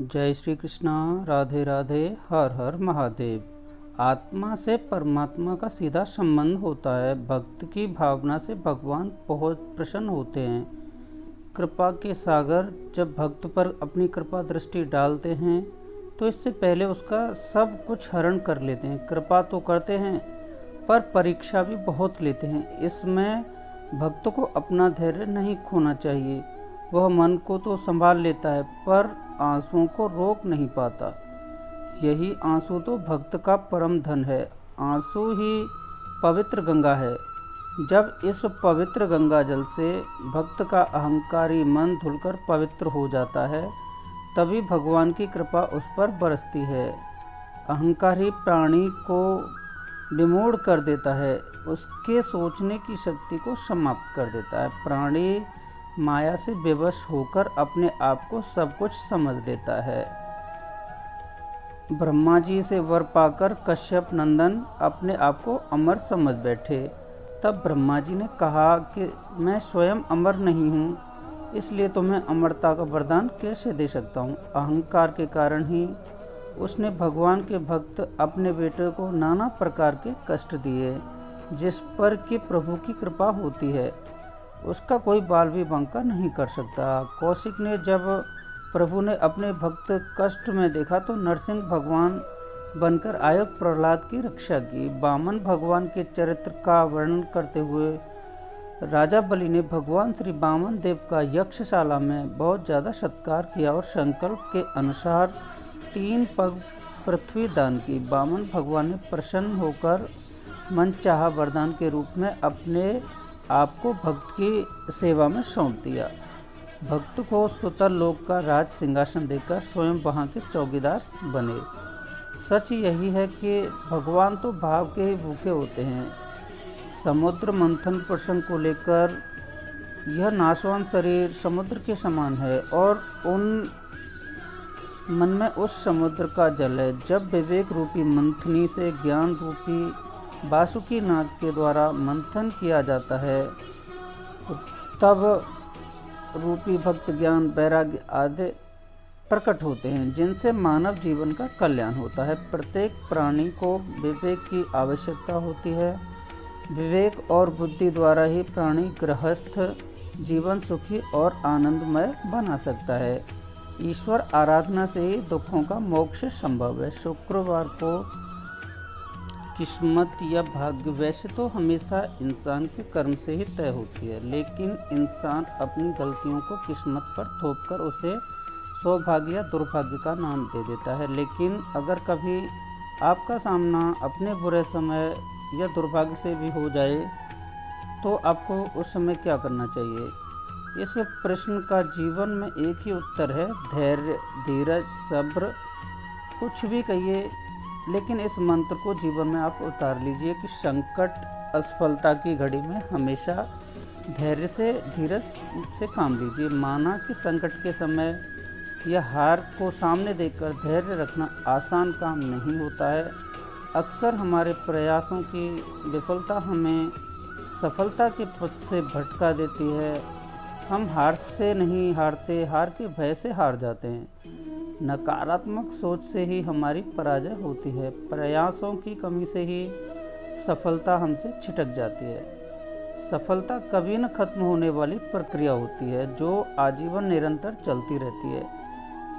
जय श्री कृष्णा। राधे राधे। हर हर महादेव। आत्मा से परमात्मा का सीधा संबंध होता है। भक्त की भावना से भगवान बहुत प्रसन्न होते हैं। कृपा के सागर जब भक्त पर अपनी कृपा दृष्टि डालते हैं तो इससे पहले उसका सब कुछ हरण कर लेते हैं। कृपा तो करते हैं पर परीक्षा भी बहुत लेते हैं। इसमें भक्त को अपना धैर्य नहीं खोना चाहिए। वह मन को तो संभाल लेता है पर आंसुओं को रोक नहीं पाता। यही आंसू तो भक्त का परम धन है। आंसू ही पवित्र गंगा है। जब इस पवित्र गंगा जल से भक्त का अहंकारी मन धुलकर पवित्र हो जाता है तभी भगवान की कृपा उस पर बरसती है। अहंकारी प्राणी को विमूढ़ कर देता है, उसके सोचने की शक्ति को समाप्त कर देता है। प्राणी माया से बेबस होकर अपने आप को सब कुछ समझ लेता है। ब्रह्मा जी से वर पाकर कश्यप नंदन अपने आप को अमर समझ बैठे। तब ब्रह्मा जी ने कहा कि मैं स्वयं अमर नहीं हूँ, इसलिए तुम्हें अमरता का वरदान कैसे दे सकता हूँ। अहंकार के कारण ही उसने भगवान के भक्त अपने बेटे को नाना प्रकार के कष्ट दिए। जिस पर कि प्रभु की कृपा होती है उसका कोई बाल भी बांका नहीं कर सकता। कौशिक ने जब प्रभु ने अपने भक्त कष्ट में देखा तो नरसिंह भगवान बनकर आए प्रहलाद की रक्षा की। वामन भगवान के चरित्र का वर्णन करते हुए राजा बलि ने भगवान श्री वामन देव का यक्षशाला में बहुत ज़्यादा सत्कार किया और संकल्प के अनुसार 3 पग पृथ्वी दान की। वामन भगवान ने प्रसन्न होकर मनचाहा वरदान के रूप में अपने आपको भक्त की सेवा में सौंप दिया। भक्त को सुतर लोक का राज सिंहासन देकर स्वयं वहाँ के चौकीदार बने। सच यही है कि भगवान तो भाव के ही भूखे होते हैं। समुद्र मंथन प्रसंग को लेकर यह नाशवान शरीर समुद्र के समान है और उन मन में उस समुद्र का जल है। जब विवेक रूपी मंथनी से ज्ञान रूपी वासुकी नाग के द्वारा मंथन किया जाता है तब रूपी भक्त ज्ञान वैराग्य आदि प्रकट होते हैं जिनसे मानव जीवन का कल्याण होता है। प्रत्येक प्राणी को विवेक की आवश्यकता होती है। विवेक और बुद्धि द्वारा ही प्राणी गृहस्थ जीवन सुखी और आनंदमय बना सकता है। ईश्वर आराधना से ही दुखों का मोक्ष संभव है। शुक्रवार को किस्मत या भाग्य वैसे तो हमेशा इंसान के कर्म से ही तय होती है, लेकिन इंसान अपनी गलतियों को किस्मत पर थोपकर उसे सौभाग्य या दुर्भाग्य का नाम दे देता है। लेकिन अगर कभी आपका सामना अपने बुरे समय या दुर्भाग्य से भी हो जाए तो आपको उस समय क्या करना चाहिए? इस प्रश्न का जीवन में एक ही उत्तर है, धैर्य, धीरज, सब्र। कुछ भी कहिए लेकिन इस मंत्र को जीवन में आप उतार लीजिए कि संकट असफलता की घड़ी में हमेशा धैर्य से, धीरज से काम लीजिए। माना कि संकट के समय या हार को सामने देखकर धैर्य रखना आसान काम नहीं होता है। अक्सर हमारे प्रयासों की विफलता हमें सफलता के पथ से भटका देती है। हम हार से नहीं हारते, हार के भय से हार जाते हैं। नकारात्मक सोच से ही हमारी पराजय होती है। प्रयासों की कमी से ही सफलता हमसे छिटक जाती है। सफलता कभी न खत्म होने वाली प्रक्रिया होती है जो आजीवन निरंतर चलती रहती है।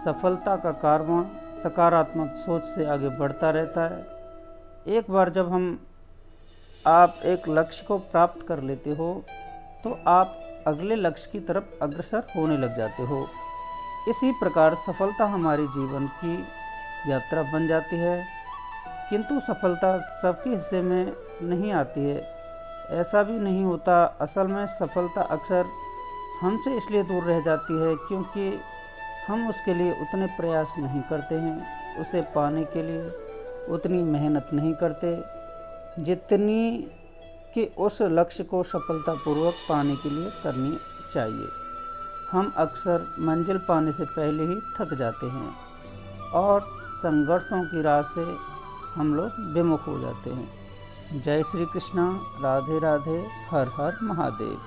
सफलता का कारवां सकारात्मक सोच से आगे बढ़ता रहता है। एक बार जब आप एक लक्ष्य को प्राप्त कर लेते हो तो आप अगले लक्ष्य की तरफ अग्रसर होने लग जाते हो। इसी प्रकार सफलता हमारे जीवन की यात्रा बन जाती है, किंतु सफलता सबके हिस्से में नहीं आती है। ऐसा भी नहीं होता। असल में सफलता अक्सर हमसे इसलिए दूर रह जाती है क्योंकि हम उसके लिए उतने प्रयास नहीं करते हैं। उसे पाने के लिए उतनी मेहनत नहीं करते जितनी कि उस लक्ष्य को सफलतापूर्वक पाने के लिए करनी चाहिए। हम अक्सर मंजिल पाने से पहले ही थक जाते हैं और संघर्षों की राह से हम लोग विमुख हो जाते हैं। जय श्री कृष्णा। राधे राधे। हर हर महादेव।